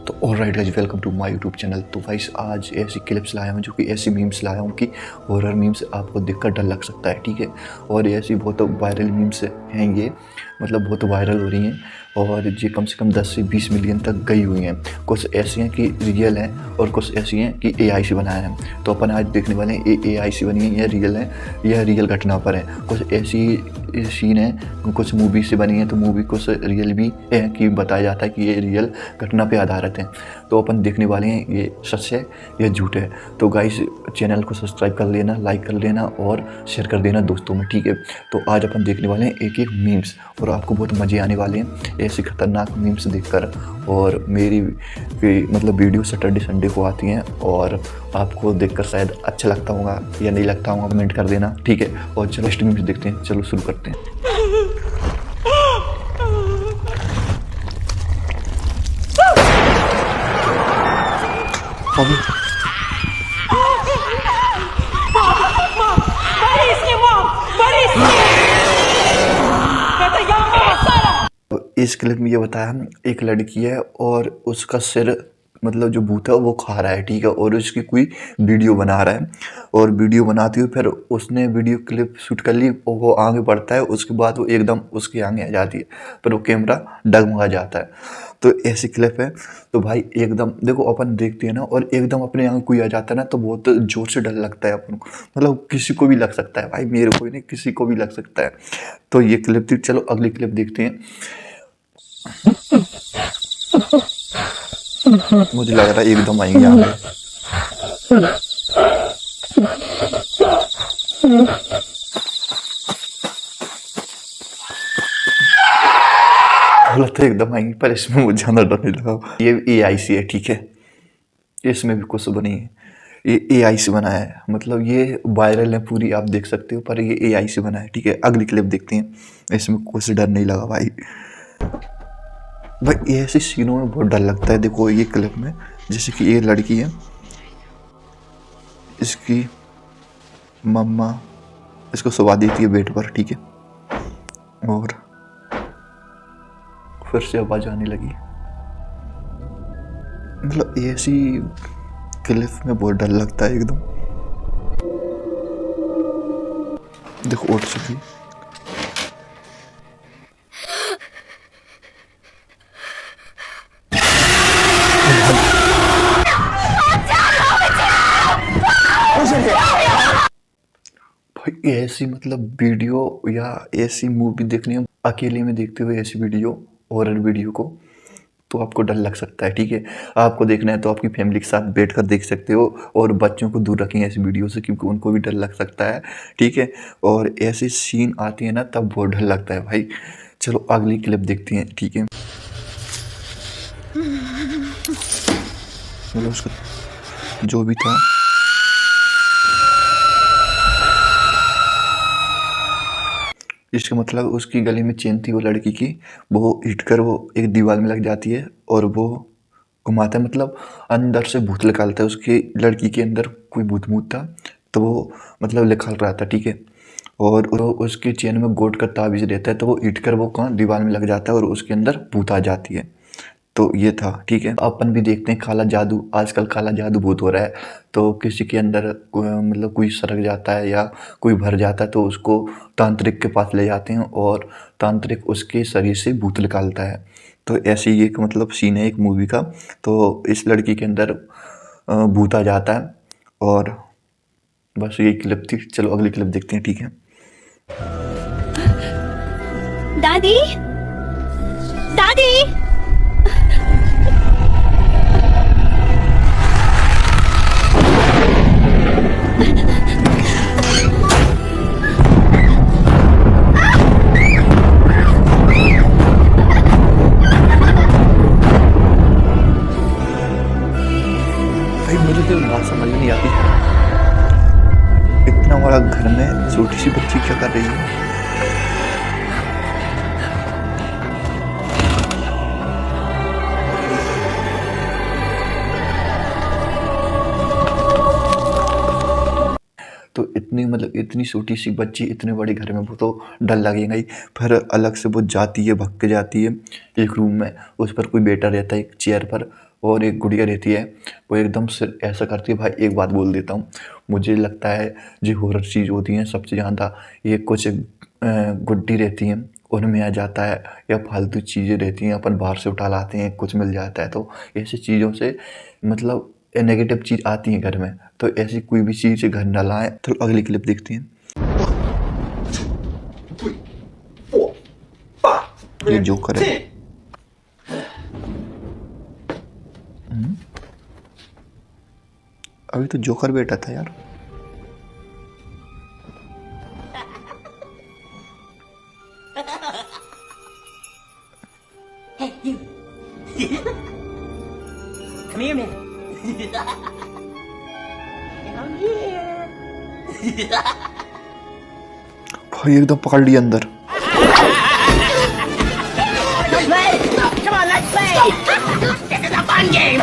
तो alright guys, welcome to my YouTube channel. तो guys आज ऐसी क्लिप्स लाया हूँ, जो कि ऐसी मीम्स लाया हूँ कि हॉरर मीम्स आपको देखकर डर लग सकता है, ठीक है। और ऐसी बहुत वायरल मीम्स हैं ये, मतलब बहुत वायरल हो रही हैं और ये कम से कम 10 से 20 मिलियन तक गई हुई हैं। कुछ ऐसी हैं कि रियल हैं और कुछ ऐसी हैं कि एआई से बनाया है। तो अपन आज देखने वाले हैं ये एआई से बनी है या रियल है या रियल घटना पर है। कुछ ऐसी सीन है, कुछ मूवी से बनी है तो मूवी कुछ रियल भी है कि बताया जाता है कि ये रियल घटना पे आधारित हैं। तो अपन देखने वाले हैं ये सच है या झूठ है। तो गाइस चैनल को सब्सक्राइब कर लेना, लाइक कर लेना और शेयर कर देना दोस्तों में, ठीक है। तो आज अपन देखने वाले हैं एक एक मीम्स और आपको बहुत मज़े आने वाले हैं ऐसी खतरनाक मीम्स देखकर। और मेरी मतलब वीडियो सैटरडे संडे को आती हैं और आपको देखकर शायद अच्छा लगता होगा या नहीं लगता होगा, कमेंट कर देना, ठीक है। और चलो नेक्स्ट मीम्स देखते हैं, चलो शुरू करते हैं। अभी इस क्लिप में ये बताया, एक लड़की है और उसका सिर मतलब जो भूत है वो खा रहा है, ठीक है। और उसकी कोई वीडियो बना रहा है और वीडियो बनाती हुई फिर उसने वीडियो क्लिप शूट कर ली और वो आगे बढ़ता है। उसके बाद वो एकदम उसके आगे आ जाती है, पर वो कैमरा डगमगा जाता है। तो ऐसी क्लिप है। तो भाई एकदम देखो, अपन देखते हैं ना और एकदम अपने आगे कोई आ जाता है ना तो बहुत जोर से डर लगता है अपन को, मतलब किसी को भी लग सकता है भाई, मेरे को ही नहीं किसी को भी लग सकता है। तो ये क्लिप थी, चलो अगली क्लिप देखते हैं। मुझे लग रहा है एकदम आएंगे यहाँ पे। तो एकदम आएंगे, पर इसमें मुझे ज़्यादा डर नहीं लगा। ये एआई से है, ठीक है। इसमें भी कुछ बनी है, ये एआई से बना है, मतलब ये वायरल है पूरी, आप देख सकते हो, पर ये एआई से बना है, ठीक है। अगली क्लिप देखते हैं, इसमें कुछ डर नहीं लगा भाई। भाई ऐसे सीनों में बहुत डर लगता है। देखो ये क्लिप में जैसे कि ये लड़की है, इसकी मम्मा इसको सुला देती है बेड पर, ठीक है। और फिर से आवाज आने लगी, मतलब ऐसी क्लिप में बहुत डर लगता है एकदम। देखो उठ चुकी, भाई ऐसी मतलब वीडियो या ऐसी मूवी देखनी है अकेले में देखते हुए, ऐसी वीडियो हॉरर वीडियो को, तो आपको डर लग सकता है, ठीक है। आपको देखना है तो आपकी फैमिली के साथ बैठ कर देख सकते हो और बच्चों को दूर रखें ऐसी वीडियो से, क्योंकि उनको भी डर लग सकता है, ठीक है। और ऐसी सीन आती है ना तब बहुत डर लगता है भाई। चलो अगली क्लिप देखते हैं, ठीक है। मतलब उसका जो भी था, इसका मतलब उसकी गले में चेन थी वो लड़की की, वो हिटकर वो एक दीवार में लग जाती है और वो घुमाता है, मतलब अंदर से भूत निकालता है। उसकी लड़की के अंदर कोई भूत था तो वो मतलब निकाल रहा था, ठीक है। और वो उसकी चेन में गोट का ताबीज रहता है, तो वो हिटकर वो कहाँ दीवार में लग जाता है और उसके अंदर भूत आ जाती है। तो ये था, ठीक है। अपन भी देखते हैं काला जादू, आजकल काला जादू बहुत हो रहा है। तो किसी के अंदर मतलब कोई सरक जाता है या कोई भर जाता है तो उसको तांत्रिक के पास ले जाते हैं और तांत्रिक उसके शरीर से भूत निकालता है। तो ऐसे ही एक मतलब सीन है एक मूवी का। तो इस लड़की के अंदर भूत आ जाता है और बस यही क्लिप थी। चलो अगली क्लिप देखते हैं, ठीक है। दादी, दादी, भाई मुझे तो बात समझ में नहीं आती, इतना बड़ा घर में छोटी सी बच्ची क्या कर रही है। तो इतनी मतलब इतनी छोटी सी बच्ची इतने बड़े घर में, वो तो डर लगेगा ही। फिर अलग से वो जाती है, भग के जाती है एक रूम में, उस पर कोई बैठा रहता है एक चेयर पर, और एक गुड़िया रहती है, वो एकदम से ऐसा करती है। भाई एक बात बोल देता हूँ, मुझे लगता है जो हॉरर चीज़ होती हैं सबसे ज़्यादा ये कुछ गुड्डी रहती हैं उनमें आ जाता है, या फालतू चीज़ें रहती हैं अपन बाहर से उठा लाते हैं, कुछ मिल जाता है, तो ऐसी चीज़ों से मतलब नेगेटिव चीज़ आती है घर में। तो ऐसी कोई भी चीज़ घर न लाएं। तो अगली क्लिप देखते हैं। ये जोकर है। अभी तो जोकर बैठा था यार। Hey, you. Come here, man. Down here. भाई एकदम पकड़ लिया अंदर। Let's play. Come on, let's play. This is a fun game.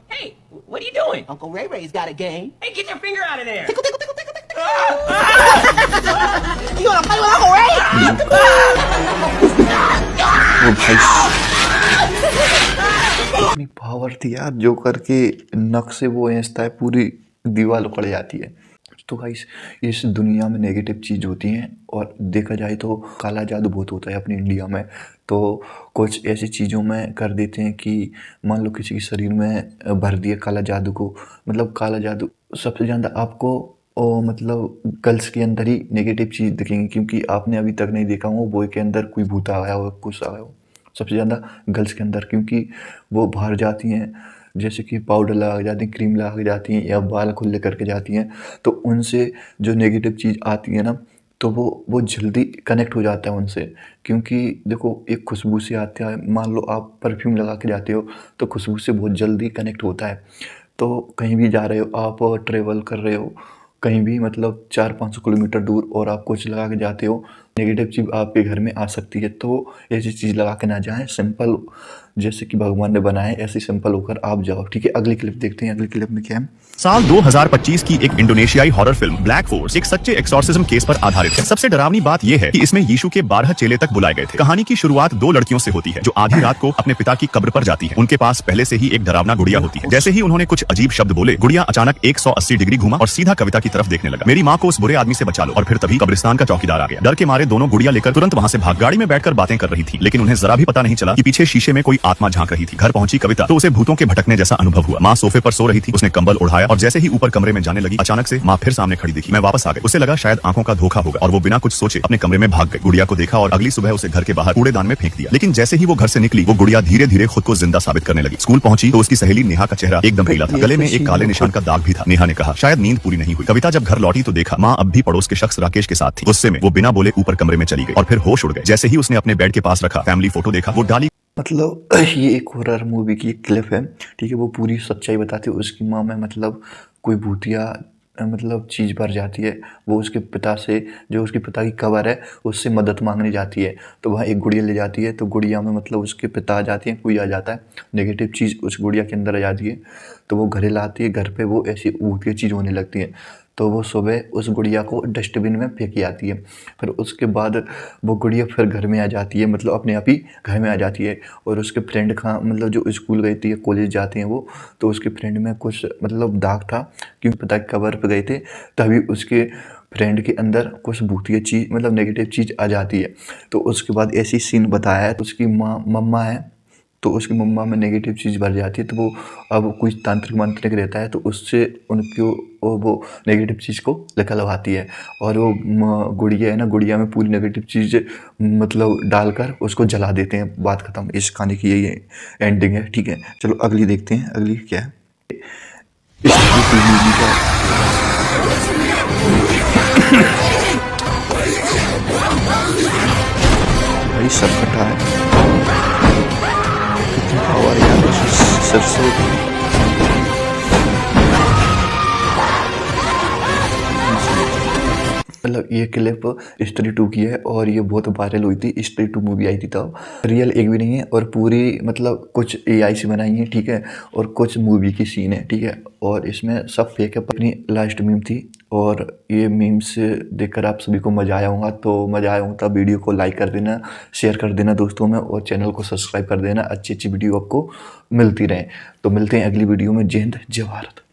Hey, what are you doing? Uncle Ray Ray's got a game. Hey, get your finger out of there. Tickle, tickle, tickle, tickle, tickle. You wanna play with Uncle Ray? वो भाई इतनी power थी यार joker के नख से, वो ऐसा है पूरी दीवार उखड़ जाती है। तो गाइस इस दुनिया में नेगेटिव चीज़ होती हैं, और देखा जाए तो काला जादू बहुत होता है अपने इंडिया में। तो कुछ ऐसी चीज़ों में कर देते हैं कि मान लो किसी के शरीर में भर दिया काला जादू को। मतलब काला जादू सबसे ज़्यादा आपको मतलब गर्ल्स के अंदर ही नेगेटिव चीज़ दिखेंगी, क्योंकि आपने अभी तक नहीं देखा हो बॉय के अंदर कोई भूत आया हो, कुछ आया हो। सबसे ज़्यादा गर्ल्स के अंदर, क्योंकि वो बाहर जाती हैं, जैसे कि पाउडर लगा के जाती हैं, क्रीम लगा के जाती हैं, या बाल खुले करके जाती हैं, तो उनसे जो नेगेटिव चीज़ आती है ना, तो वो जल्दी कनेक्ट हो जाता है उनसे। क्योंकि देखो एक खुशबू से आता है, मान लो आप परफ्यूम लगा के जाते हो तो खुशबू से बहुत जल्दी कनेक्ट होता है। तो कहीं भी जा रहे हो आप, ट्रेवल कर रहे हो कहीं भी, मतलब 400-500 किलोमीटर दूर, और आप कुछ लगा के जाते हो, नेगेटिव चीज़ आपके घर में आ सकती है। तो ऐसी चीज़ लगा के ना जाएं, सिंपल जैसे कि भगवान ने बनाए ऐसे सिंपल होकर आप जाओ। ठीक है, अगली क्लिप देखते हैं। अगली क्लिप में क्या है? साल 2025 की एक इंडोनेशियाई हॉरर फिल्म ब्लैक फोर्स एक सच्चे एक्सॉर्सिज्म केस पर आधारित है। सबसे डरावनी बात यह है कि इसमें यीशु के 12 चेले तक बुलाए गए थे। कहानी की शुरुआत 2 लड़कियों से होती है जो आधी रात को अपने पिता की कब्र पर जाती है। उनके पास पहले से ही एक डरावना गुड़िया होती है। जैसे ही उन्होंने कुछ अजीब शब्द बोले, गुड़िया अचानक 180 डिग्री घुमा और सीधा कविता की तरफ देखने लगा। मेरी माँ को उस बुरे आदमी से बचा लो। और फिर तभी कब्रिस्तान का चौकीदार आ गया। डर के मारे दोनों गुड़िया लेकर तुरंत वहाँ से भाग। गाड़ी में बैठकर बातें कर रही थी, लेकिन उन्हें जरा भी पता नहीं चला कि पीछे शीशे में कोई आत्मा झांक रही थी। घर पहुंची कविता तो उसे भूतों के भटकने जैसा अनुभव हुआ। माँ सोफे पर सो रही थी, उसने कंबल उड़ाया और जैसे ही ऊपर कमरे में जाने लगी, अचानक से माँ फिर सामने खड़ी दिखी। मैं वापस आ गई। उसे लगा शायद आंखों का धोखा होगा और वो बिना कुछ सोचे अपने कमरे में भाग गई। गुड़िया को देखा और अगली सुबह उसे घर के बाहर कूड़ेदान में फेंक दिया। लेकिन जैसे ही वो घर से निकली, वो गुड़िया धीरे धीरे खुद को जिंदा साबित करने लगी। स्कूल पहुंची तो उसकी सहेली नेहा का चेहरा एकदम पीला था। गले में एक काले निशान का दाग भी था। नेहा ने कहा शायद नींद पूरी नहीं हुई। कविता जब घर लौटी तो देखा माँ अब भी पड़ोस के शख्स राकेश के साथ थी। गुस्से में वो बिना बोले ऊपर कमरे में चली गई और फिर होश उड़ गए। जैसे ही उसने अपने बेड के पास रखा फैमिली फोटो देखा, वो डाली। मतलब ये एक हॉरर मूवी की क्लिप है, ठीक है। वो पूरी सच्चाई बताती है। उसकी माँ में मतलब कोई भूतिया मतलब चीज़ भर जाती है। वो उसके पिता से, जो उसके पिता की कब्र है, उससे मदद मांगने जाती है। तो वहाँ एक गुड़िया ले जाती है, तो गुड़िया में मतलब उसके पिता आ जाते हैं, कोई आ जाता है, नेगेटिव चीज़ उस गुड़िया के अंदर आ जाती है। तो वो घरे लाती है, घर पे वो ऐसी भूतिया चीज़ होने लगती है। तो वो सुबह उस गुड़िया को डस्टबिन में फेंकी आती है। फिर उसके बाद वो गुड़िया फिर घर में आ जाती है, मतलब अपने आप ही घर में आ जाती है। और उसके फ्रेंड का मतलब जो स्कूल गई थी, कॉलेज जाते हैं वो, तो उसके फ्रेंड में कुछ मतलब दाग था, क्योंकि पिता की कब्र पे गए थे। तभी उसके फ्रेंड के अंदर कुछ भूतिया चीज़ मतलब नेगेटिव चीज़ आ जाती है। तो उसके बाद ऐसी सीन बताया है। उसकी मम्मा है, तो उसकी मम्मा में नेगेटिव चीज़ भर जाती है। तो वो अब कोई तांत्रिक मंत्रिक रहता है, तो उससे उनको वो नेगेटिव चीज़ को निकलवाती है। और वो गुड़िया है ना, गुड़िया में पूरी नेगेटिव चीज़ मतलब डालकर उसको जला देते हैं। बात खत्म। इस कहानी की यही एंडिंग है, ठीक है। चलो अगली देखते हैं। अगली क्या है? इस मूवी का भाई सब कटा है। पावर यार सरसों मतलब ये क्लिप स्त्री 2 की है, और ये बहुत वायरल हुई थी। स्त्री 2 मूवी आई थी तब। रियल एक भी नहीं है, और पूरी मतलब कुछ AI से बनाई है, ठीक है। और कुछ मूवी की सीन है, ठीक है। और इसमें सब फेक है। अपनी लास्ट मीम थी, और ये मीम्स देखकर आप सभी को मज़ा आया होगा, तो मज़ा आया होगा तो वीडियो को लाइक कर देना, शेयर कर देना दोस्तों में, और चैनल को सब्सक्राइब कर देना। अच्छी अच्छी वीडियो आपको मिलती रहें। तो मिलते हैं अगली वीडियो में। जय हिंद, जय भारत।